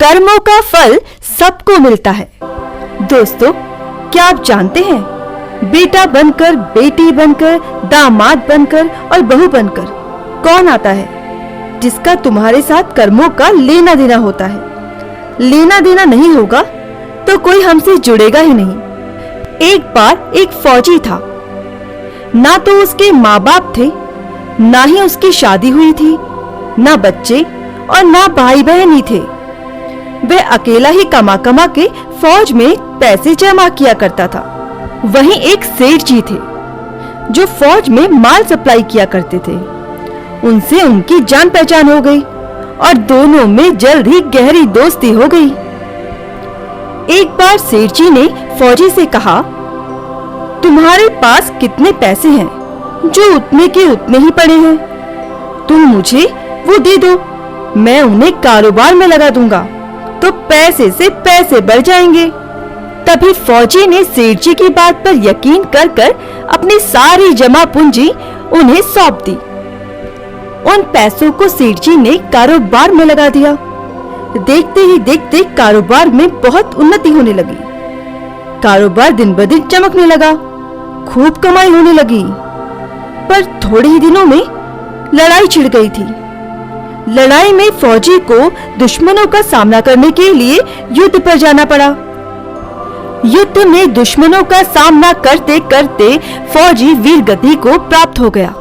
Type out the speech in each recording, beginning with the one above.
कर्मों का फल सबको मिलता है। दोस्तों, क्या आप जानते हैं, बेटा बनकर, बेटी बनकर, दामाद बनकर और बहू बनकर कौन आता है? जिसका तुम्हारे साथ कर्मों का लेना देना होता है। लेना देना नहीं होगा तो कोई हमसे जुड़ेगा ही नहीं। एक बार एक फौजी था। ना तो उसके माँ बाप थे, ना ही उसकी शादी हुई थी, ना बच्चे और ना भाई बहन ही थे। वह अकेला ही कमा कमा के फौज में पैसे जमा किया करता था। वहीं एक सेठ जी थे जो फौज में माल सप्लाई किया करते थे। उनसे उनकी जान पहचान हो गई और दोनों में जल्द ही गहरी दोस्ती हो गई। एक बार सेठ जी ने फौजी से कहा, तुम्हारे पास कितने पैसे हैं? जो उतने के उतने ही पड़े हैं, तुम मुझे वो दे दो, मैं उन्हें कारोबार में लगा दूंगा तो पैसे से पैसे बढ़ जाएंगे। तभी फौजी ने सेठ जी की बात पर यकीन कर कर अपनी सारी जमा पूंजी उन्हें सौंप दी। उन पैसों को सेठ जी ने कारोबार में लगा दिया। देखते ही देखते कारोबार में बहुत उन्नति होने लगी। कारोबार दिन ब दिन चमकने लगा, खूब कमाई होने लगी। पर थोड़े ही दिनों में लड़ाई छिड़ गई थी। लड़ाई में फौजी को दुश्मनों का सामना करने के लिए युद्ध पर जाना पड़ा। युद्ध में दुश्मनों का सामना करते करते फौजी वीरगति को प्राप्त हो गया।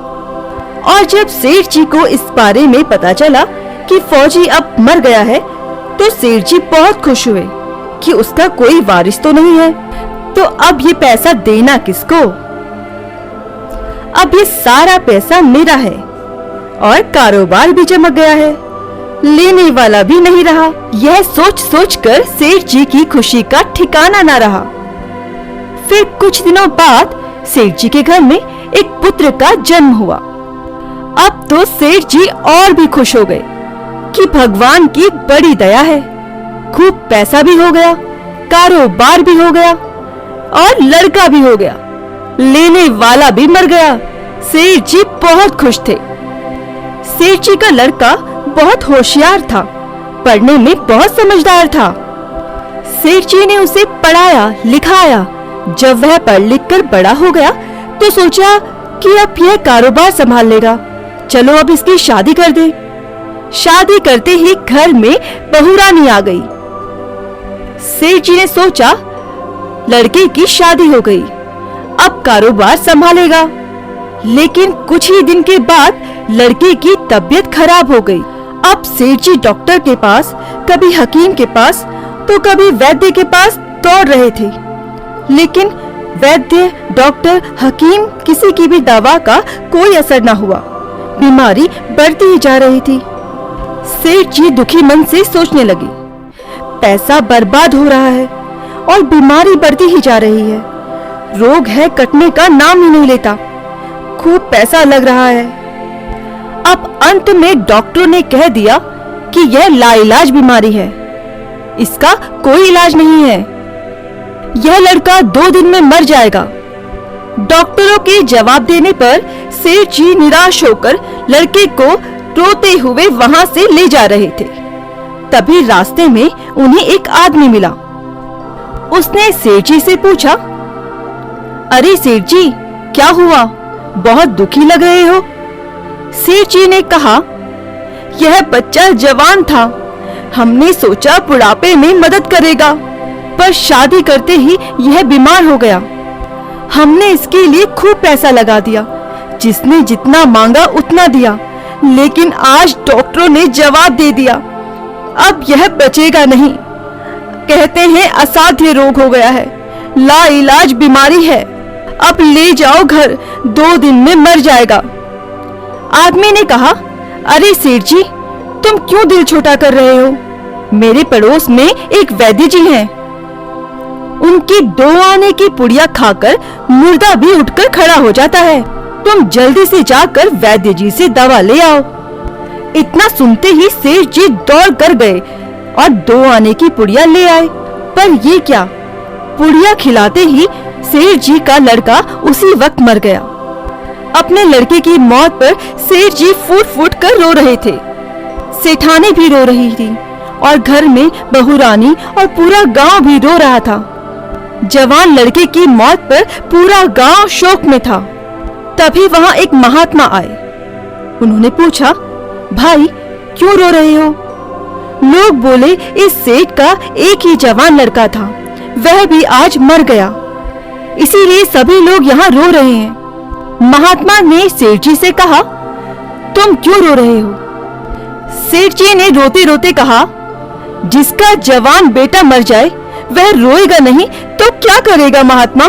और जब सेठ जी को इस बारे में पता चला कि फौजी अब मर गया है, तो सेठ जी बहुत खुश हुए कि उसका कोई वारिस तो नहीं है, तो अब ये पैसा देना किसको? अब ये सारा पैसा मेरा है और कारोबार भी चमक गया है, लेने वाला भी नहीं रहा। यह सोच सोच कर सेठ जी की खुशी का ठिकाना ना रहा। फिर कुछ दिनों बाद सेठ जी के घर में एक पुत्र का जन्म हुआ। अब तो सेठ जी और भी खुश हो गए कि भगवान की बड़ी दया है। खूब पैसा भी हो गया, कारोबार भी हो गया और लड़का भी हो गया, लेने वाला भी मर गया। सेठ जी बहुत खुश थे। सेठ जी का लड़का बहुत होशियार था, पढ़ने में बहुत समझदार था। सेठ जी ने उसे पढ़ाया लिखाया। जब वह पढ़ लिख कर बड़ा हो गया तो सोचा कि अब यह कारोबार संभाल लेगा, चलो अब इसकी शादी कर दे। शादी करते ही घर में बहुरानी आ गई। सेठ जी ने सोचा, लड़के की शादी हो गई, अब कारोबार संभालेगा। लेकिन कुछ ही दिन के बाद लड़के की तबीयत खराब हो गई। अब सेठ जी डॉक्टर के पास, कभी हकीम के पास तो कभी वैद्य के पास दौड़ रहे थे, लेकिन वैद्य, डॉक्टर, हकीम किसी की भी दवा का कोई असर न हुआ। बीमारी बढ़ती ही जा रही थी। सेठ जी दुखी मन से सोचने लगे, पैसा बर्बाद हो रहा है और बीमारी बढ़ती ही जा रही है। रोग है, कटने का नाम ही नहीं लेता, खूब पैसा लग रहा है। अब अंत में डॉक्टरों ने कह दिया कि यह लाइलाज बीमारी है, इसका कोई इलाज नहीं है, यह लड़का 2 दिन में मर जाएगा। डॉक्टरों के जवाब देने पर सेठ जी निराश होकर लड़के को रोते हुए वहां से ले जा रहे थे। तभी रास्ते में उन्हें एक आदमी मिला। उसने सेठ जी से पूछा, अरे सेठ जी, क्या हुआ? बहुत दुखी लग रहे हो। सेठ जी ने कहा, यह बच्चा जवान था, हमने सोचा बुढ़ापे में मदद करेगा, पर शादी करते ही यह बीमार हो गया। हमने इसके लिए खूब पैसा लगा दिया, जिसने जितना मांगा उतना दिया, लेकिन आज डॉक्टरों ने जवाब दे दिया, अब यह बचेगा नहीं। कहते हैं असाध्य रोग हो गया है, लाइलाज बीमारी है, अब ले जाओ घर, 2 दिन में मर जाएगा। आदमी ने कहा, अरे सेठ जी, तुम क्यों दिल छोटा कर रहे हो? मेरे पड़ोस में एक वैद्य जी हैं, उनकी 2 आने की पुड़िया खाकर मुर्दा भी उठकर खड़ा हो जाता है। तुम जल्दी से जाकर वैद्य जी से दवा ले आओ। इतना सुनते ही सेठ जी दौड़ कर गए और 2 आने की पुड़िया ले आए। पर ये क्या, पुड़िया खिलाते ही सेठ जी का लड़का उसी वक्त मर गया। अपने लड़के की मौत पर सेठ जी फूट फूट कर रो रहे थे। सेठानी भी रो रही थी और घर में बहू रानी और पूरा गांव भी रो रहा था। जवान लड़के की मौत पर पूरा गांव शोक में था। तभी वहां एक महात्मा आए। उन्होंने पूछा, भाई क्यों रो रहे हो? लोग बोले, इस सेठ का एक ही जवान लड़का था, वह भी आज मर गया, इसीलिए सभी लोग यहाँ रो रहे हैं। महात्मा ने सेठ जी से कहा, तुम क्यों रो रहे हो? सेठ जी ने रोते रोते कहा, जिसका जवान बेटा मर जाए वह रोएगा नहीं तो क्या करेगा महात्मा?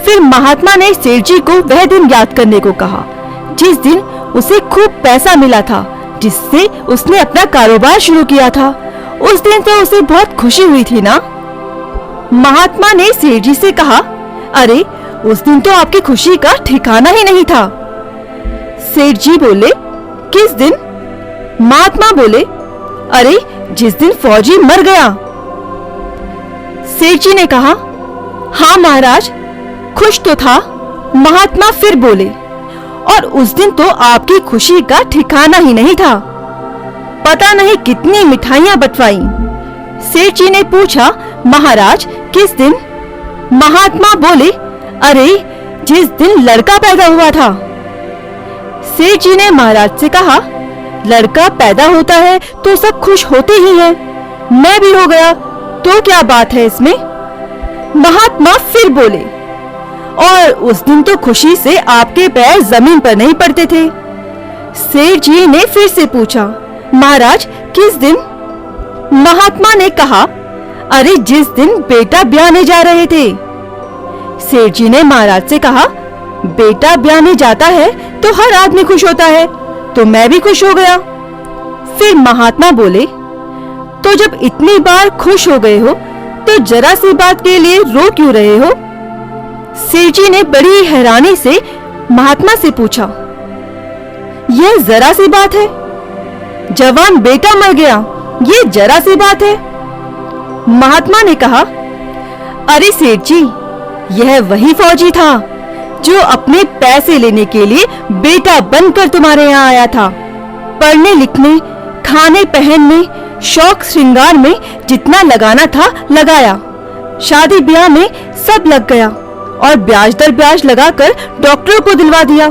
फिर महात्मा ने सेठ जी को वह दिन याद करने को कहा जिस दिन उसे खूब पैसा मिला था, जिससे उसने अपना कारोबार शुरू किया था। उस दिन तो उसे बहुत खुशी हुई थी ना। महात्मा ने सेठ जी से कहा, अरे उस दिन तो आपकी खुशी का ठिकाना ही नहीं था। सेठ जी बोले, किस दिन? महात्मा बोले, अरे जिस दिन फौजी मर गया। सेठ जी ने कहा, हाँ महाराज, खुश तो था। महात्मा फिर बोले, और उस दिन तो आपकी खुशी का ठिकाना ही नहीं था, पता नहीं कितनी मिठाइयां बंटवाई। सेठ जी ने पूछा, महाराज किस दिन? महात्मा बोले, अरे जिस दिन लड़का पैदा हुआ था। सेठ जी ने महाराज से कहा, लड़का पैदा होता है तो सब खुश होते ही हैं, मैं भी हो गया तो क्या बात है इसमें? महात्मा फिर बोले, और उस दिन तो खुशी से आपके पैर जमीन पर नहीं पड़ते थे। सेठ जी ने फिर से पूछा, महाराज किस दिन? महात्मा ने कहा, अरे जिस दिन बेटा ब्याहने जा रहे थे। सेठ जी ने महाराज से कहा, बेटा ब्याहने जाता है तो हर आदमी खुश होता है, तो मैं भी खुश हो गया। फिर महात्मा बोले, तो जब इतनी बार खुश हो गए हो तो जरा सी बात के लिए रो क्यों रहे हो? सेठ जी ने बड़ी हैरानी से महात्मा से पूछा, यह जरा सी बात है? जवान बेटा मर गया, ये जरा सी बात है? महात्मा ने कहा, अरे सेठ जी, यह वही फौजी था जो अपने पैसे लेने के लिए बेटा बनकर तुम्हारे यहाँ आया था। पढ़ने लिखने, खाने पहनने, शौक श्रृंगार में जितना लगाना था लगाया, शादी ब्याह में सब लग गया और ब्याज दर ब्याज लगाकर डॉक्टर को दिलवा दिया।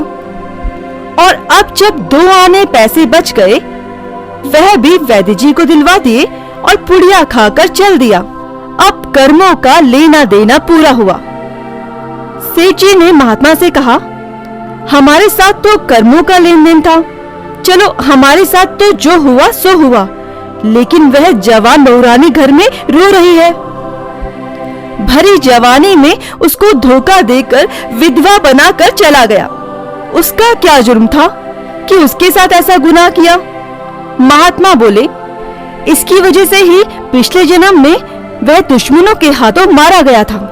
और अब जब 2 आने पैसे बच गए, वह भी वैद्य जी को दिलवा दिए और पुड़िया खाकर चल दिया। अब कर्मों का लेना देना पूरा हुआ। सेठ जी ने महात्मा से कहा, हमारे साथ तो कर्मों का लेन देन था, चलो हमारे साथ तो जो हुआ सो हुआ, लेकिन वह जवान बहुरानी घर में रो रही है। भरी जवानी में उसको धोखा देकर विधवा बनाकर चला गया। उसका क्या जुर्म था कि उसके साथ ऐसा गुनाह किया? महात्मा बोले, इसकी वजह से ही पिछले जन्म में वह दुश्मनों के हाथों मारा गया था।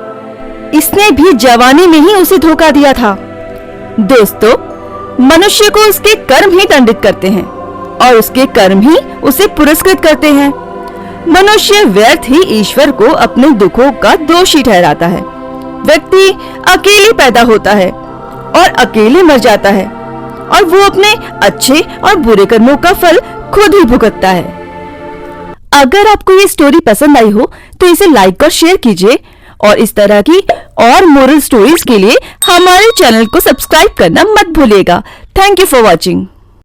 इसने भी जवानी में ही उसे धोखा दिया था। दोस्तों, मनुष्य को उसके कर्म ही दंडित करते हैं और उसके कर्म ही उसे पुरस्कृत करते हैं। मनुष्य व्यर्थ ही ईश्वर को अपने दुखों का दोषी ठहराता है। व्यक्ति अकेले पैदा होता है और अकेले मर जाता है, और वो अपने अच्छे और बुरे कर्मों का फल खुद ही भुगतता है। अगर आपको ये स्टोरी पसंद आई हो तो इसे लाइक और शेयर कीजिए, और इस तरह की और मोरल स्टोरीज के लिए हमारे चैनल को सब्सक्राइब करना मत भूलिएगा। Thank you for watching.